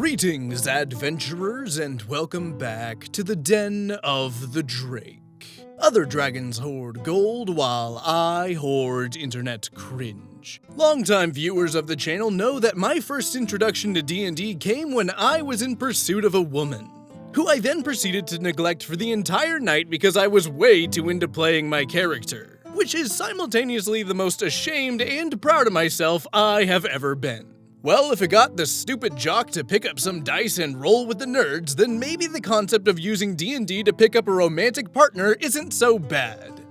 Greetings, adventurers, and welcome back to the Den of the Drake. Other dragons hoard gold, while I hoard internet cringe. Longtime viewers of the channel know that my first introduction to D&D came when I was in pursuit of a woman, who I then proceeded to neglect for the entire night because I was way too into playing my character, which is simultaneously the most ashamed and proud of myself I have ever been. Well, if it got the stupid jock to pick up some dice and roll with the nerds, then maybe the concept of using D&D to pick up a romantic partner isn't so bad.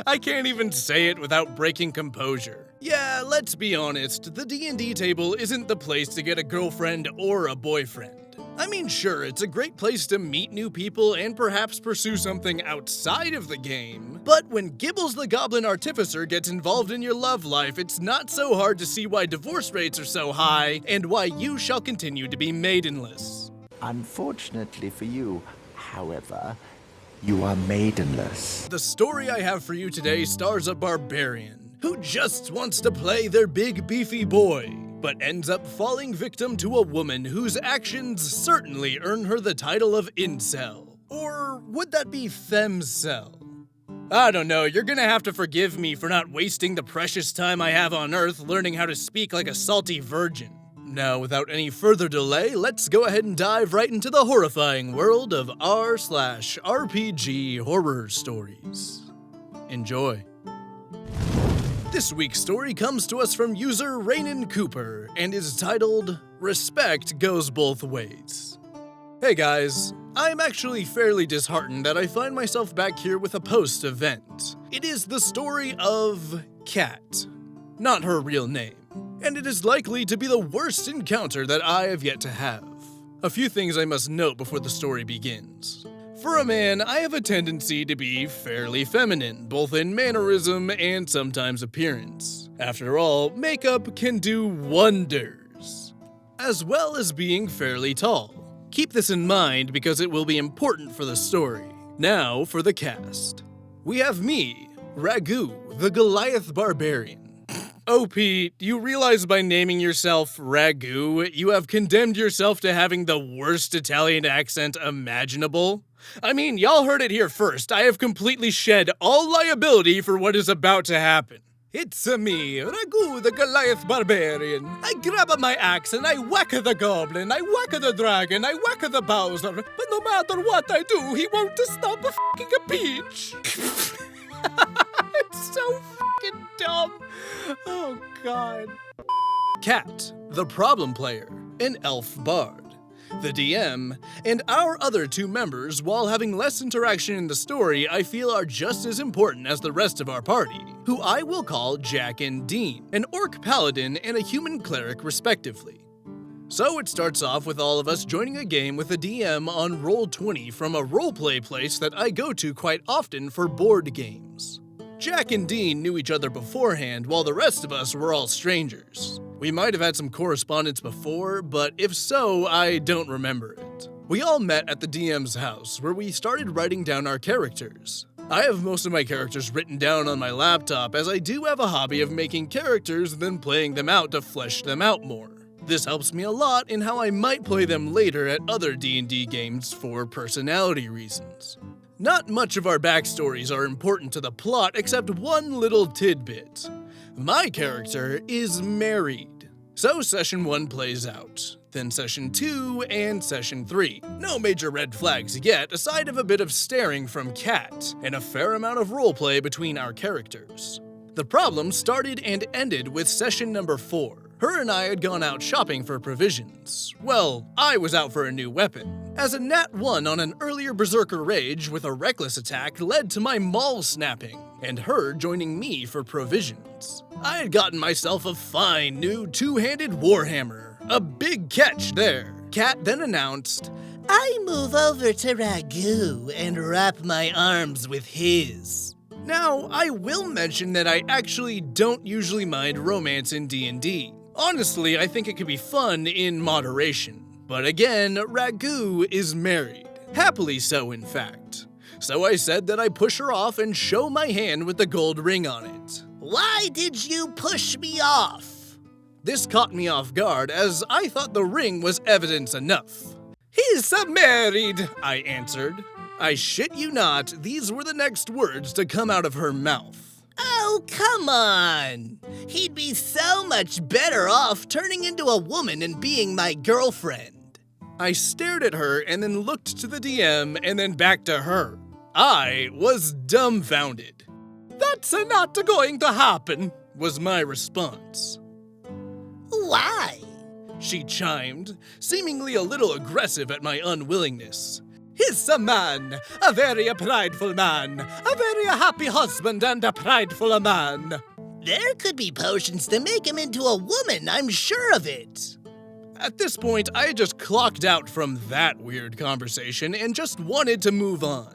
I can't even say it without breaking composure. Yeah, let's be honest, the D&D table isn't the place to get a girlfriend or a boyfriend. I mean, sure, it's a great place to meet new people and perhaps pursue something outside of the game, but when Gibbles the Goblin Artificer gets involved in your love life, it's not so hard to see why divorce rates are so high and why you shall continue to be maidenless. Unfortunately for you, however, you are maidenless. The story I have for you today stars a barbarian who just wants to play their big beefy boy, but ends up falling victim to a woman whose actions certainly earn her the title of Incel. Or would that be Femcel? I don't know, you're gonna have to forgive me for not wasting the precious time I have on Earth learning how to speak like a salty virgin. Now, without any further delay, let's go ahead and dive right into the horrifying world of r/RPG horror stories. Enjoy. This week's story comes to us from user Raynon Cooper and is titled, Respect Goes Both Ways. Hey guys, I'm actually fairly disheartened that I find myself back here with a post-event. It is the story of Kat, not her real name, and it is likely to be the worst encounter that I have yet to have. A few things I must note before the story begins. For a man, I have a tendency to be fairly feminine, both in mannerism and sometimes appearance. After all, makeup can do wonders. As well as being fairly tall. Keep this in mind because it will be important for the story. Now for the cast. We have me, Ragu, the Goliath Barbarian. Oh, Pete, you realize by naming yourself Ragu, you have condemned yourself to having the worst Italian accent imaginable? I mean, y'all heard it here first. I have completely shed all liability for what is about to happen. It's me, Ragu, the Goliath Barbarian. I grab my axe and I whack the goblin, I whack the dragon, I whack the Bowser, but no matter what I do, he won't stop f***ing a peach. It's so f***ing dumb. Oh, God. Kat, the problem player, an elf bard. The DM, and our other two members, while having less interaction in the story, I feel are just as important as the rest of our party, who I will call Jack and Dean, an orc paladin and a human cleric respectively. So it starts off with all of us joining a game with a DM on Roll20 from a roleplay place that I go to quite often for board games. Jack and Dean knew each other beforehand, while the rest of us were all strangers. We might have had some correspondence before, but if so, I don't remember it. We all met at the DM's house, where we started writing down our characters. I have most of my characters written down on my laptop, as I do have a hobby of making characters and then playing them out to flesh them out more. This helps me a lot in how I might play them later at other D&D games for personality reasons. Not much of our backstories are important to the plot except one little tidbit. My character is married. So session 1 plays out, then session 2 and session 3. No major red flags yet, aside of a bit of staring from Kat, and a fair amount of roleplay between our characters. The problem started and ended with session number 4. Her and I had gone out shopping for provisions. Well, I was out for a new weapon, as a nat 1 on an earlier berserker rage with a reckless attack led to my maul snapping, and her joining me for provisions. I had gotten myself a fine new two-handed warhammer. A big catch there. Kat then announced, I move over to Ragu and wrap my arms with his. Now, I will mention that I actually don't usually mind romance in D&D. Honestly, I think it could be fun in moderation. But again, Ragu is married. Happily so, in fact. So I said that I push her off and show my hand with the gold ring on it. Why did you push me off? This caught me off guard, as I thought the ring was evidence enough. "He's married," I answered. I shit you not, these were the next words to come out of her mouth. "Oh, come on! He'd be so much better off turning into a woman and being my girlfriend." I stared at her and then looked to the DM and then back to her. I was dumbfounded. "That's not going to happen," was my response. "Why?" she chimed, seemingly a little aggressive at my unwillingness. "He's a man, a very prideful man, a very happy husband and a prideful man." "There could be potions to make him into a woman, I'm sure of it." At this point, I had just clocked out from that weird conversation and just wanted to move on.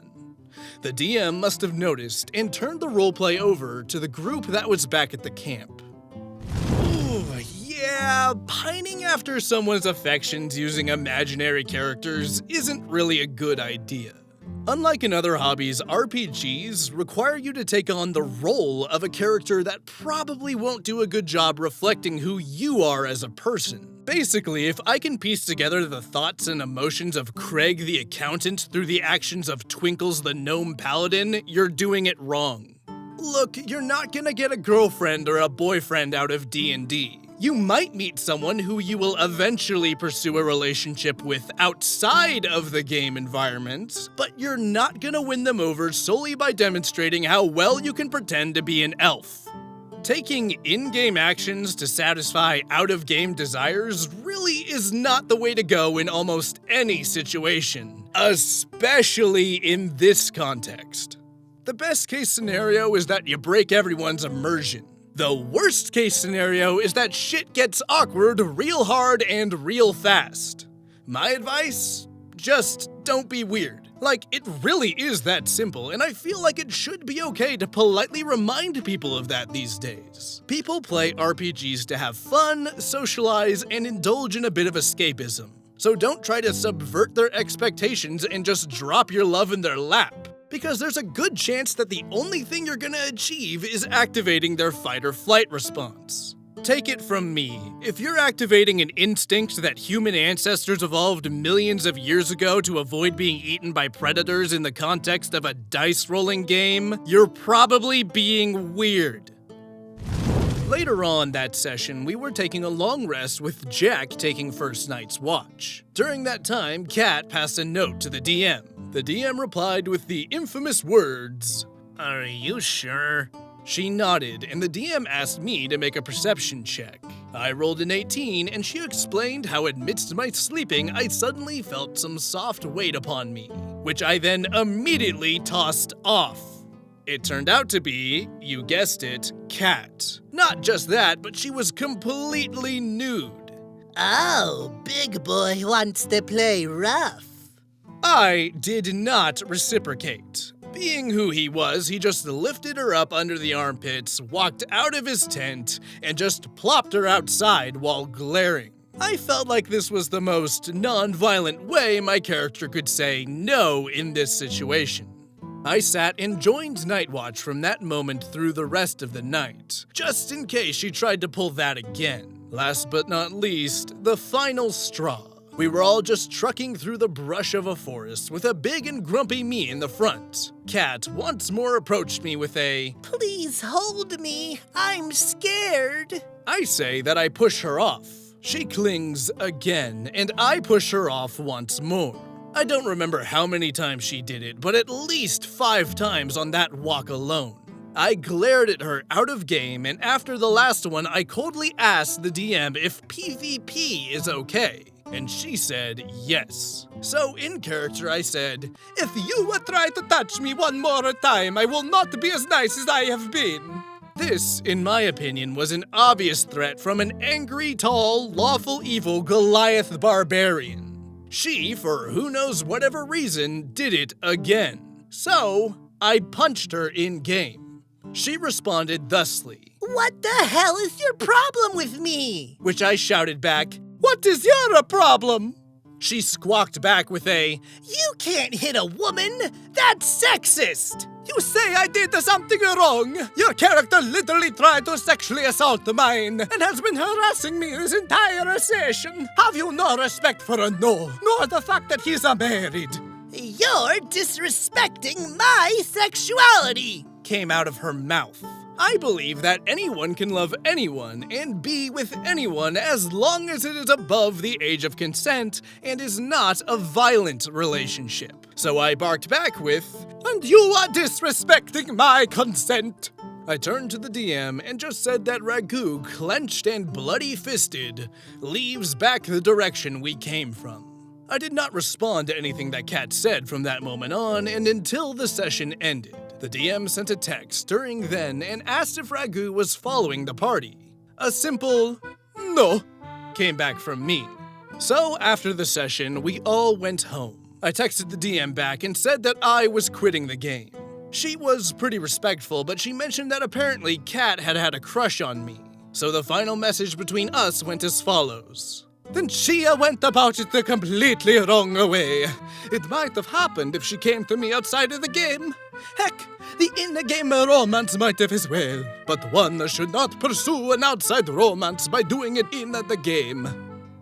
The DM must have noticed and turned the roleplay over to the group that was back at the camp. Ooh, yeah, pining after someone's affections using imaginary characters isn't really a good idea. Unlike in other hobbies, RPGs require you to take on the role of a character that probably won't do a good job reflecting who you are as a person. Basically, if I can piece together the thoughts and emotions of Craig the accountant through the actions of Twinkles the gnome paladin, you're doing it wrong. Look, you're not gonna get a girlfriend or a boyfriend out of D&D. You might meet someone who you will eventually pursue a relationship with outside of the game environment, but you're not gonna win them over solely by demonstrating how well you can pretend to be an elf. Taking in-game actions to satisfy out-of-game desires really is not the way to go in almost any situation, especially in this context. The best case scenario is that you break everyone's immersion. The worst case scenario is that shit gets awkward real hard and real fast. My advice? Just don't be weird. Like, it really is that simple, and I feel like it should be okay to politely remind people of that these days. People play RPGs to have fun, socialize, and indulge in a bit of escapism. So don't try to subvert their expectations and just drop your love in their lap, because there's a good chance that the only thing you're gonna achieve is activating their fight or flight response. Take it from me, if you're activating an instinct that human ancestors evolved millions of years ago to avoid being eaten by predators in the context of a dice-rolling game, you're probably being weird. Later on that session, we were taking a long rest with Jack taking first night's watch. During that time, Kat passed a note to the DM. The DM replied with the infamous words, "Are you sure?" She nodded, and the DM asked me to make a perception check. I rolled an 18, and she explained how amidst my sleeping, I suddenly felt some soft weight upon me, which I then immediately tossed off. It turned out to be, you guessed it, Kat. Not just that, but she was completely nude. "Oh, big boy wants to play rough." I did not reciprocate. Being who he was, he just lifted her up under the armpits, walked out of his tent, and just plopped her outside while glaring. I felt like this was the most non-violent way my character could say no in this situation. I sat and joined Night Watch from that moment through the rest of the night, just in case she tried to pull that again. Last but not least, the final straw. We were all just trucking through the brush of a forest with a big and grumpy me in the front. Kat once more approached me with a, "Please hold me, I'm scared." I say that I push her off. She clings again, and I push her off once more. I don't remember how many times she did it, but at least 5 times on that walk alone. I glared at her out of game, and after the last one, I coldly asked the DM if PvP is okay. And she said yes. So in character I said, "If you would try to touch me one more time, I will not be as nice as I have been." This, in my opinion, was an obvious threat from an angry, tall, lawful evil Goliath barbarian. She, for who knows whatever reason, did it again. So I punched her in-game. She responded thusly, "What the hell is your problem with me?" Which I shouted back, "What is your problem?" She squawked back with a, "You can't hit a woman! That's sexist!" You say I did something wrong? Your character literally tried to sexually assault mine and has been harassing me this entire session. Have you no respect for a no, nor the fact that he's married? You're disrespecting my sexuality, came out of her mouth. I believe that anyone can love anyone and be with anyone as long as it is above the age of consent and is not a violent relationship. So I barked back with, "And you are disrespecting my consent." I turned to the DM and just said that Ragu, clenched and bloody-fisted, leaves back the direction we came from. I did not respond to anything that Kat said from that moment on, and until the session ended. The DM sent a text during then and asked if Ragu was following the party. A simple, "No," came back from me. So after the session, we all went home. I texted the DM back and said that I was quitting the game. She was pretty respectful, but she mentioned that apparently Kat had a crush on me. So the final message between us went as follows. "Then she went about it the completely wrong way. It might have happened if she came to me outside of the game. Heck, the in-game romance might have as well. But one should not pursue an outside romance by doing it in the game."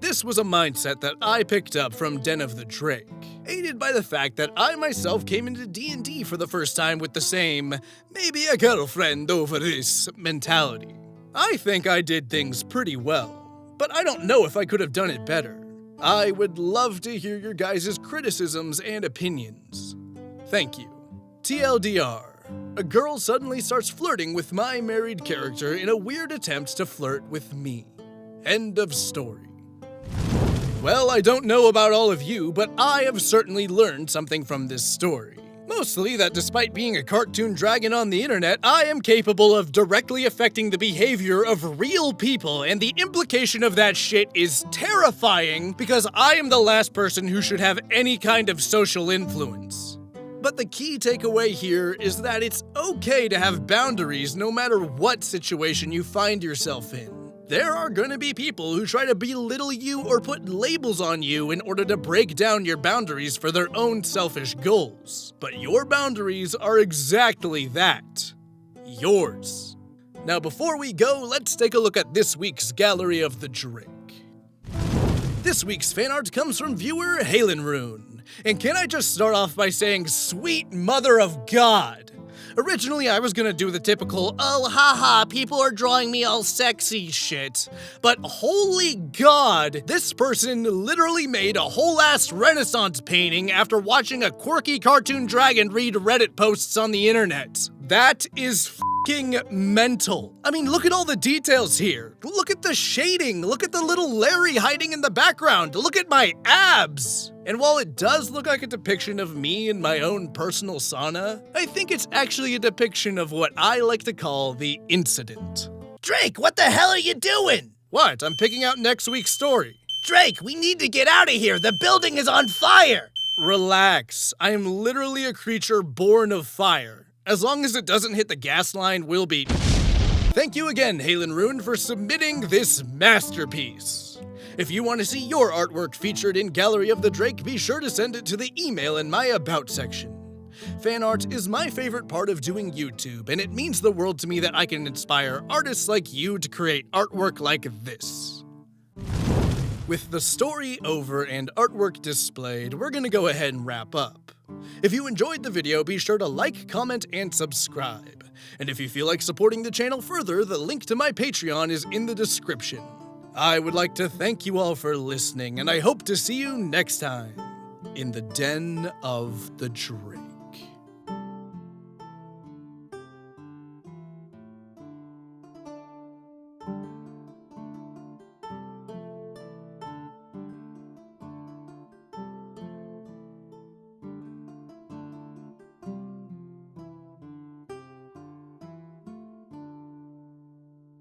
This was a mindset that I picked up from Den of the Drake, aided by the fact that I myself came into D&D for the first time with the same, maybe a girlfriend over this mentality. I think I did things pretty well, but I don't know if I could have done it better. I would love to hear your guys' criticisms and opinions. Thank you. TLDR. A girl suddenly starts flirting with my married character in a weird attempt to flirt with me. End of story. Well, I don't know about all of you, but I have certainly learned something from this story. Mostly that despite being a cartoon dragon on the internet, I am capable of directly affecting the behavior of real people, and the implication of that shit is terrifying because I am the last person who should have any kind of social influence. But the key takeaway here is that it's okay to have boundaries no matter what situation you find yourself in. There are gonna be people who try to belittle you or put labels on you in order to break down your boundaries for their own selfish goals. But your boundaries are exactly that. Yours. Now before we go, let's take a look at this week's Gallery of the Drake. This week's fan art comes from viewer Halenrune. And can I just start off by saying, sweet mother of God. Originally, I was gonna do the typical, "Oh, haha, people are drawing me all sexy" shit. But holy God, this person literally made a whole-ass Renaissance painting after watching a quirky cartoon dragon read Reddit posts on the internet. That is f***ing mental. I mean, look at all the details here. Look at the shading. Look at the little Larry hiding in the background. Look at my abs. And while it does look like a depiction of me in my own personal sauna, I think it's actually a depiction of what I like to call the incident. Drake, what the hell are you doing? What? I'm picking out next week's story. Drake, we need to get out of here. The building is on fire. Relax. I am literally a creature born of fire. As long as it doesn't hit the gas line, we'll be... Thank you again, Halenrune, for submitting this masterpiece. If you want to see your artwork featured in Gallery of the Drake, be sure to send it to the email in my About section. Fan art is my favorite part of doing YouTube, and it means the world to me that I can inspire artists like you to create artwork like this. With the story over and artwork displayed, we're gonna go ahead and wrap up. If you enjoyed the video, be sure to like, comment, and subscribe. And if you feel like supporting the channel further, the link to my Patreon is in the description. I would like to thank you all for listening, and I hope to see you next time in the Den of the Drake.